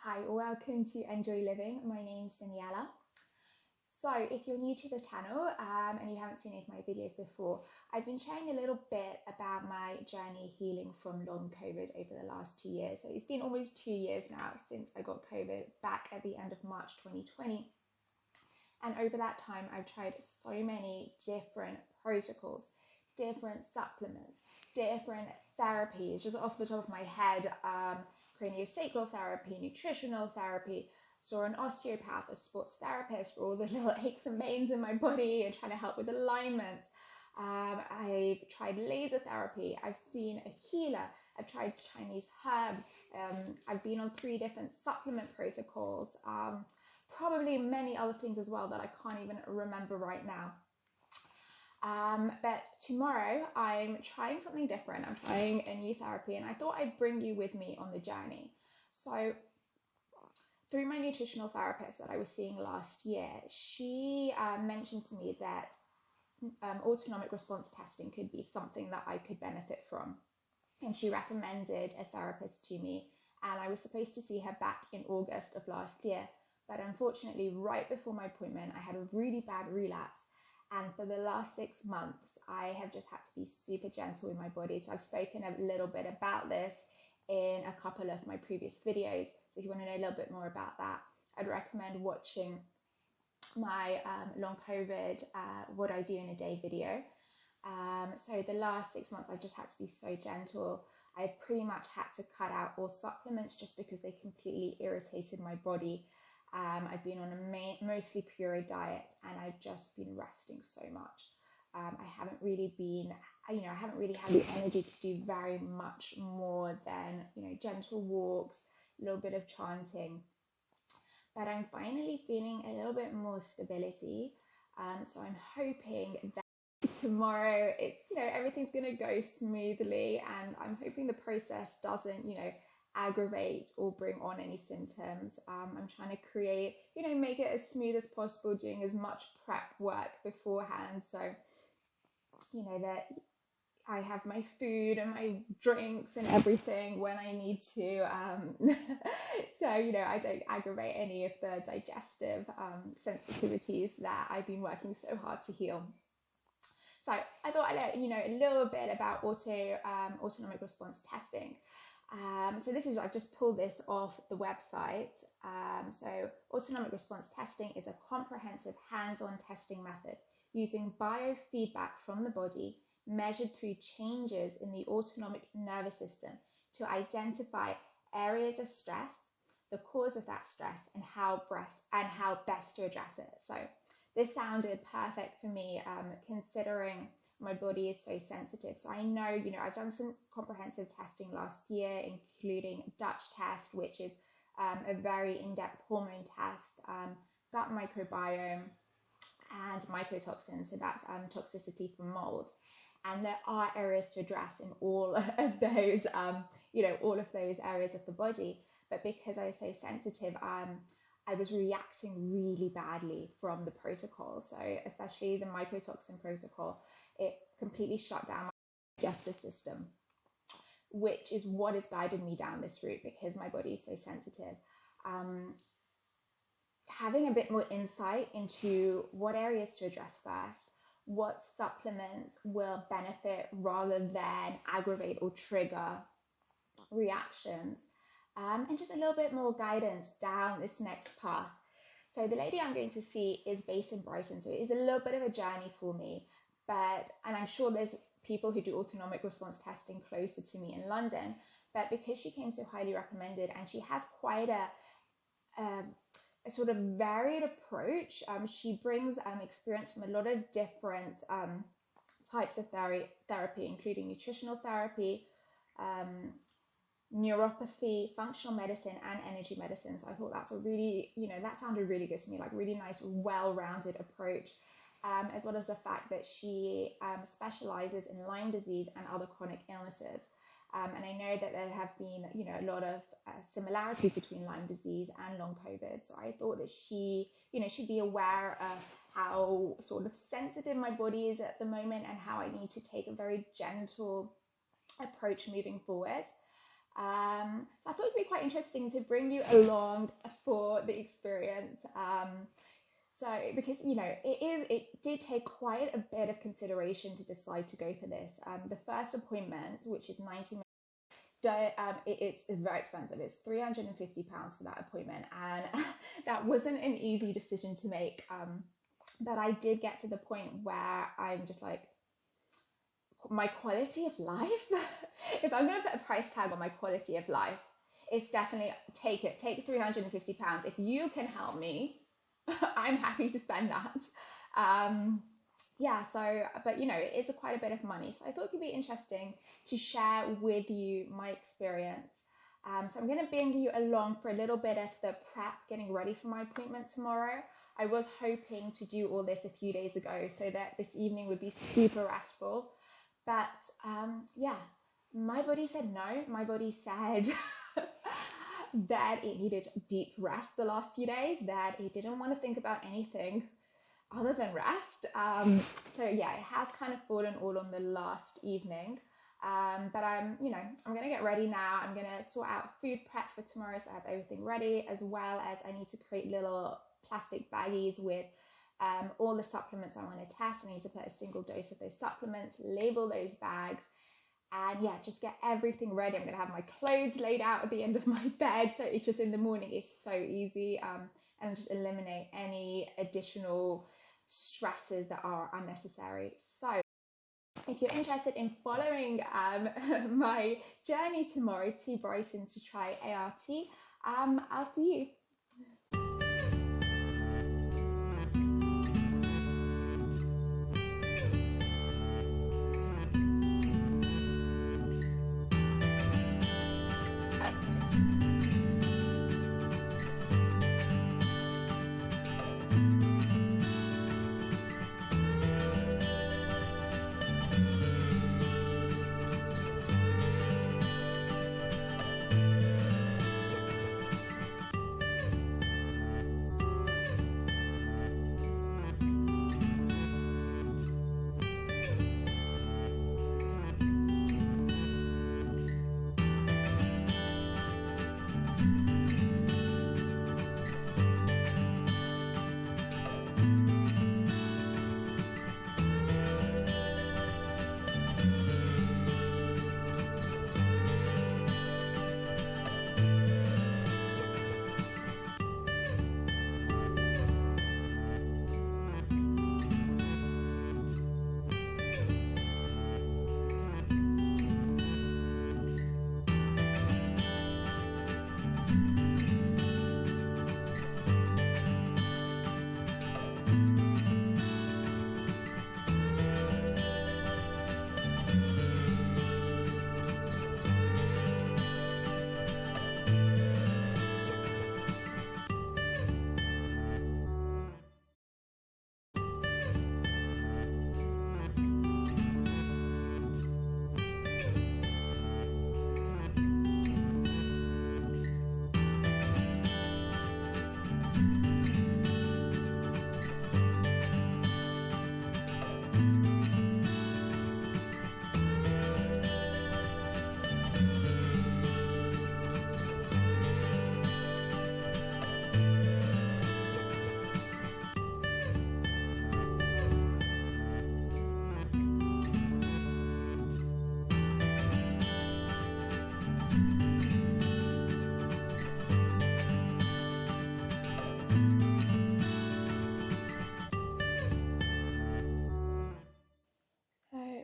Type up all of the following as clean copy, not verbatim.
Hi, welcome to Enjoy Living. My name's Daniela. So if you're new to the channel and you haven't seen any of my videos before, I've been sharing a little bit about my journey healing from long COVID over the last 2 years. So it's been almost 2 years now since I got COVID back at the end of March 2020. And over that time, I've tried so many different protocols, different supplements, different therapies, just off the top of my head, craniosacral therapy, nutritional therapy, saw an osteopath, a sports therapist for all the little aches and pains in my body and trying to help with alignment. I've tried laser therapy. I've seen a healer. I've tried Chinese herbs. I've been on 3 different supplement protocols. Probably many other things as well that I can't even remember right now. But tomorrow I'm trying something different. I'm trying a new therapy and I thought I'd bring you with me on the journey. So through my nutritional therapist that I was seeing last year, she mentioned to me that autonomic response testing could be something that I could benefit from. And she recommended a therapist to me, and I was supposed to see her back in August of last year. But unfortunately, right before my appointment, I had a really bad relapse. And for the last 6 months, I have just had to be super gentle with my body. So I've spoken a little bit about this in a couple of my previous videos. So if you want to know a little bit more about that, I'd recommend watching my long COVID, what I do in a day video. So the last 6 months, I've just had to be so gentle. I pretty much had to cut out all supplements just because they completely irritated my body. I've been on a mostly puree diet and I've just been resting so much. I haven't really been, I haven't really had the energy to do very much more than, gentle walks, a little bit of chanting. But I'm finally feeling a little bit more stability. So I'm hoping that tomorrow it's, everything's going to go smoothly, and I'm hoping the process doesn't, aggravate or bring on any symptoms. I'm trying to create, make it as smooth as possible, doing as much prep work beforehand. So, that I have my food and my drinks and everything when I need to. So, I don't aggravate any of the digestive sensitivities that I've been working so hard to heal. So I thought I'd let you know a little bit about autonomic response testing. So I've just pulled this off the website. So autonomic response testing is a comprehensive hands-on testing method using biofeedback from the body measured through changes in the autonomic nervous system to identify areas of stress, the cause of that stress, and how best to address it. So this sounded perfect for me, considering my body is so sensitive. So I know, I've done some comprehensive testing last year, including Dutch test, which is a very in-depth hormone test, gut microbiome, and mycotoxins. So that's toxicity from mold. And there are areas to address in all of those, all of those areas of the body. But because I was so sensitive, I was reacting really badly from the protocol. So especially the mycotoxin protocol, it completely shut down my digestive system, which is what has guided me down this route because my body is so sensitive. Having a bit more insight into what areas to address first, what supplements will benefit rather than aggravate or trigger reactions, and just a little bit more guidance down this next path. So the lady I'm going to see is based in Brighton, so it is a little bit of a journey for me, and I'm sure there's people who do autonomic response testing closer to me in London, but because she came so highly recommended and she has quite a sort of varied approach, she brings experience from a lot of different types of therapy, including nutritional therapy, neuropathy, functional medicine, and energy medicine. So I thought that's a really, that sounded really good to me, like really nice, well-rounded approach, as well as the fact that she specializes in Lyme disease and other chronic illnesses. And I know that there have been, a lot of similarities between Lyme disease and long COVID. So I thought that she, should be aware of how sort of sensitive my body is at the moment and how I need to take a very gentle approach moving forward. So I thought it'd be quite interesting to bring you along for the experience. So because it did take quite a bit of consideration to decide to go for this. The first appointment, which is 90 minutes, it's very expensive. It's £350 for that appointment, and that wasn't an easy decision to make. But I did get to the point where I'm just like, my quality of life. If I'm going to put a price tag on my quality of life, it's definitely take £350. If you can help me, I'm happy to spend that. But it is quite a bit of money. So I thought it could be interesting to share with you my experience. So I'm going to bring you along for a little bit of the prep, getting ready for my appointment tomorrow. I was hoping to do all this a few days ago so that this evening would be super restful. But my body said no. My body said that it needed deep rest the last few days, that it didn't want to think about anything other than rest. It has kind of fallen all on the last evening. But I'm going to get ready now. I'm going to sort out food prep for tomorrow, so I have everything ready, as well as I need to create little plastic baggies with all the supplements I want to test. I need to put a single dose of those supplements, label those bags, and just get everything ready. I'm going to have my clothes laid out at the end of my bed, so it's just in the morning, it's so easy, and just eliminate any additional stresses that are unnecessary. So if you're interested in following my journey tomorrow to Brighton to try ART, I'll see you.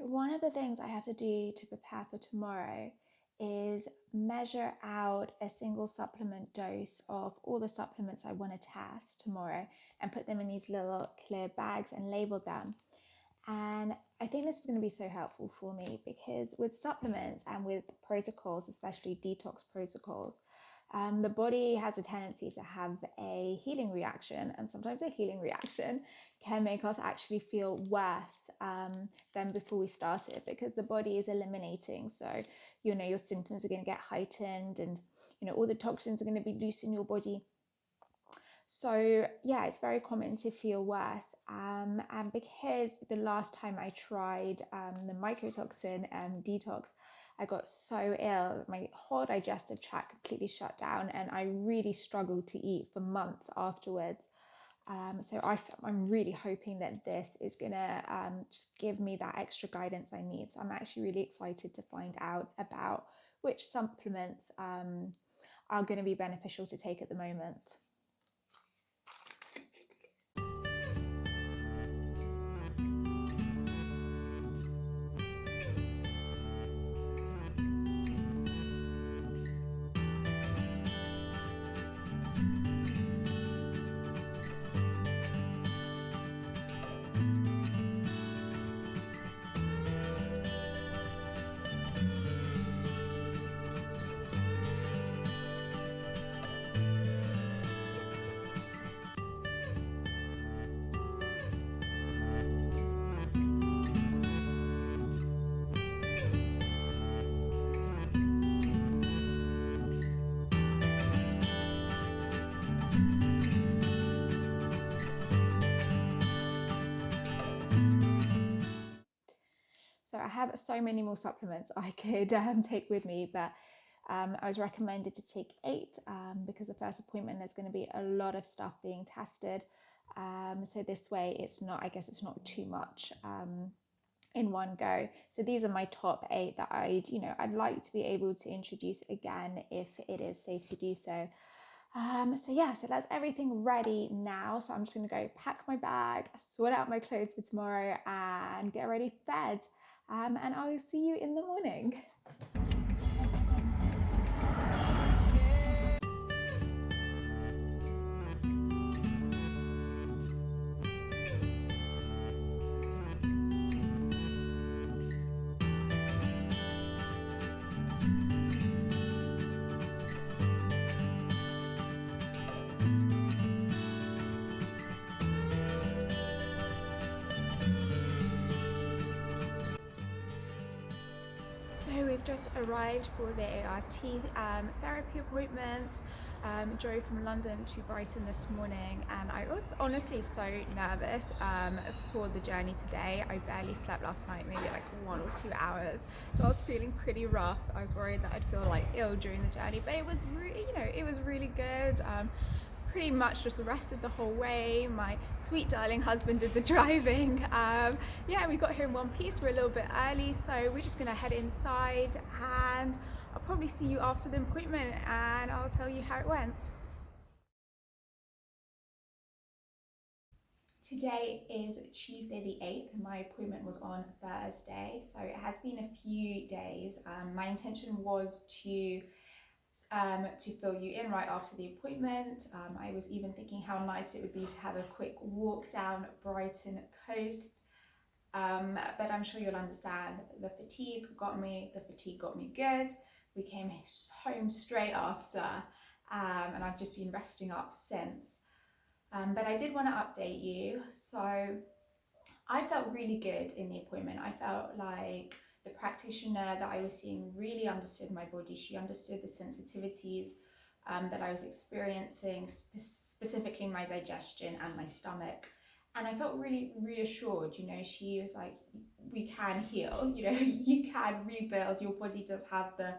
One of the things I have to do to prepare for tomorrow is measure out a single supplement dose of all the supplements I want to test tomorrow and put them in these little clear bags and label them. And I think this is going to be so helpful for me because with supplements and with protocols, especially detox protocols, the body has a tendency to have a healing reaction, and sometimes a healing reaction can make us actually feel worse than before we started because the body is eliminating. So, your symptoms are going to get heightened, and all the toxins are going to be loose in your body. So it's very common to feel worse. And because the last time I tried the mycotoxin detox, I got so ill, my whole digestive tract completely shut down, and I really struggled to eat for months afterwards. So I'm really hoping that this is gonna just give me that extra guidance I need. So I'm actually really excited to find out about which supplements are going to be beneficial to take at the moment. So I have so many more supplements I could take with me, but I was recommended to take 8 because the first appointment there's going to be a lot of stuff being tested. So this way it's not too much in one go. So these are my top 8 that I'd like to be able to introduce again if it is safe to do so. So that's everything ready now. So I'm just gonna go pack my bag, sort out my clothes for tomorrow, and get ready for bed. And I will see you in the morning. So we've just arrived for the ART therapy appointment. Drove from London to Brighton this morning, and I was honestly so nervous for the journey today. I barely slept last night, maybe like 1 or 2 hours, so I was feeling pretty rough. I was worried that I'd feel like ill during the journey, but it was really good. Pretty much just rested the whole way. My sweet darling husband did the driving. We got here in one piece. We're a little bit early, so we're just gonna head inside, and I'll probably see you after the appointment and I'll tell you how it went. Today is Tuesday the 8th. My appointment was on Thursday, so it has been a few days. My intention was to fill you in right after the appointment. I was even thinking how nice it would be to have a quick walk down Brighton coast. But I'm sure you'll understand the fatigue got me good. We came home straight after, and I've just been resting up since. But I did want to update you. So I felt really good in the appointment. I felt like the practitioner that I was seeing really understood my body. She understood the sensitivities that I was experiencing, specifically my digestion and my stomach. And I felt really reassured. She was like, we can heal, you can rebuild. Your body does have the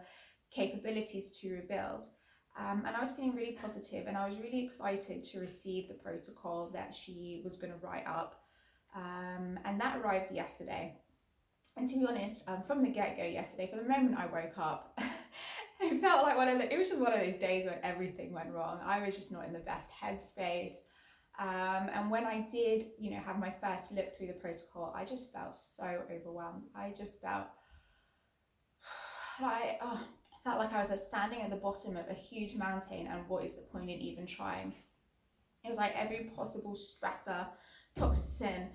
capabilities to rebuild. And I was feeling really positive, and I was really excited to receive the protocol that she was going to write up. And that arrived yesterday. And to be honest, from the get-go yesterday, from the moment I woke up, it felt like it was just one of those days when everything went wrong. I was just not in the best headspace. And when I did, have my first look through the protocol, I just felt so overwhelmed. I just felt like I was standing at the bottom of a huge mountain, and what is the point in even trying? It was like every possible stressor, toxin,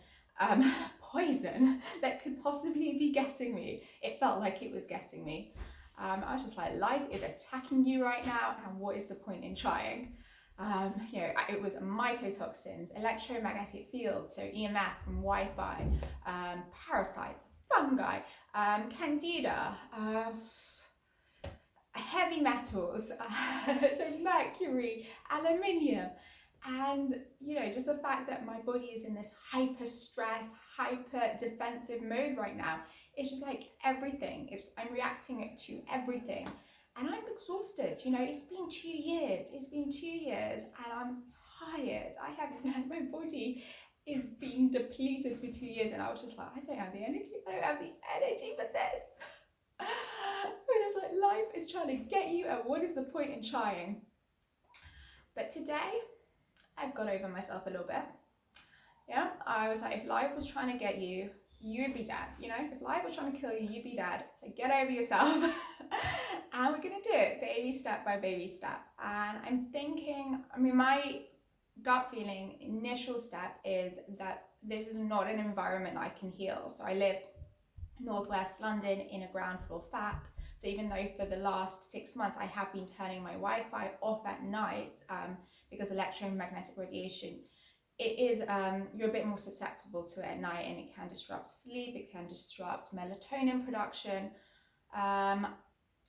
poison that could possibly be getting me. It felt like it was getting me. I was just like, life is attacking you right now, and what is the point in trying? It was mycotoxins, electromagnetic fields, so EMF from Wi-Fi, parasites, fungi, candida, heavy metals, so mercury, aluminium, And, you know, just the fact that my body is in this hyper stress, hyper defensive mode right now, it's just like everything is, I'm reacting to everything. And I'm exhausted, you know, it's been 2 years, and I'm tired. My body is being depleted for 2 years, and I was just like, I don't have the energy for this. We're just like, life is trying to get you, and what is the point in trying? But today, I've got over myself a little bit. Yeah, I was like, if life was trying to get you, you'd be dead. You know, if life was trying to kill you, you'd be dead. So get over yourself. And we're going to do it baby step by baby step. And I'm thinking, I mean, my gut feeling, initial step is that this is not an environment I can heal. So I live northwest London in a ground floor flat. So even though for the last 6 months I have been turning my Wi-Fi off at night because electromagnetic radiation, it is, you're a bit more susceptible to it at night, and it can disrupt sleep, it can disrupt melatonin production.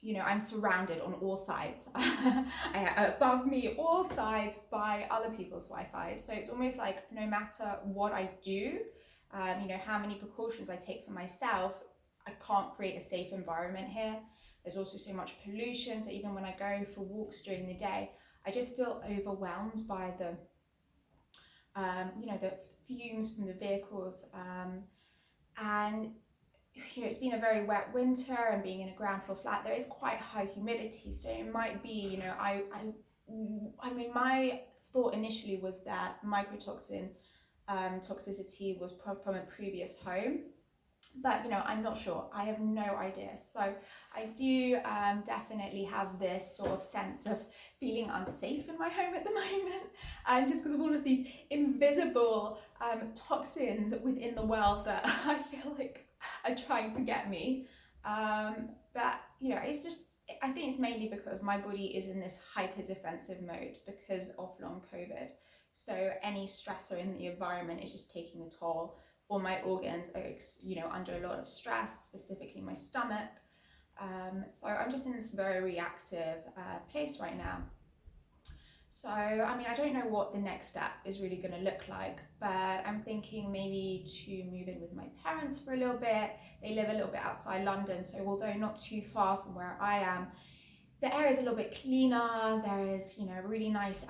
You know, I'm surrounded on all sides, above me, all sides, by other people's Wi-Fi. So it's almost like no matter what I do, you know, how many precautions I take for myself, I can't create a safe environment here. There's also so much pollution. So even when I go for walks during the day, I just feel overwhelmed by the, you know, the fumes from the vehicles. And you know, it's been a very wet winter, and being in a ground floor flat, there is quite high humidity. So it might be, you know, I mean, my thought initially was that mycotoxin toxicity was from a previous home. But, you know, I'm not sure. I have no idea. So I do definitely have this sort of sense of feeling unsafe in my home at the moment. And just because of all of these invisible toxins within the world that I feel like are trying to get me. But, you know, it's just, I think it's mainly because my body is in this hyper defensive mode because of long COVID. So any stressor in the environment is just taking a toll. All my organs are, you know, under a lot of stress, specifically my stomach. So I'm just in this very reactive place right now. So, I mean, I don't know what the next step is really going to look like, but I'm thinking maybe to move in with my parents for a little bit. They live a little bit outside London, so although not too far from where I am, the area is a little bit cleaner. There is, you know, a really nice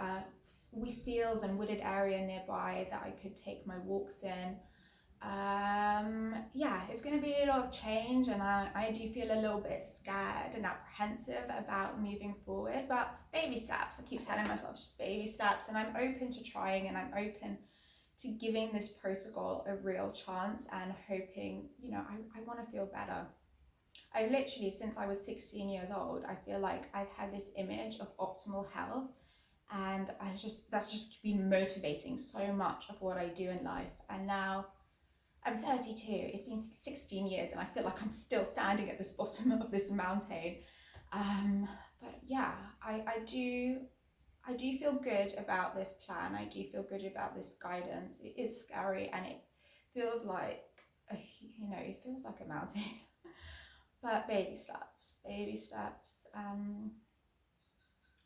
fields and wooded area nearby that I could take my walks in. Yeah, it's going to be a lot of change, and I do feel a little bit scared and apprehensive about moving forward, but baby steps. I keep telling myself just baby steps, and I'm open to trying, and I'm open to giving this protocol a real chance and hoping, you know, I want to feel better. I literally, since I was 16 years old, I feel like I've had this image of optimal health, and that's just been motivating so much of what I do in life. And now I'm 32, it's been 16 years, and I feel like I'm still standing at this bottom of this mountain. But yeah, I do feel good about this plan. I do feel good about this guidance. It is scary, and it feels like, you know, it feels like a mountain. But baby steps. And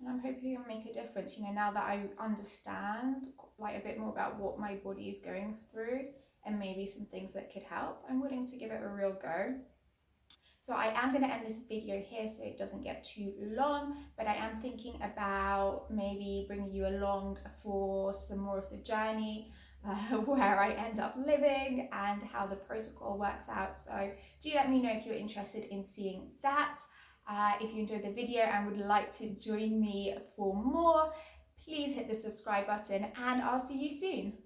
I'm hoping it'll make a difference, you know, now that I understand like a bit more about what my body is going through, and maybe some things that could help, I'm willing to give it a real go. So I am going to end this video here so it doesn't get too long, but I am thinking about maybe bringing you along for some more of the journey, where I end up living and how the protocol works out. So do let me know if you're interested in seeing that. If you enjoyed the video and would like to join me for more, please hit the subscribe button, and I'll see you soon.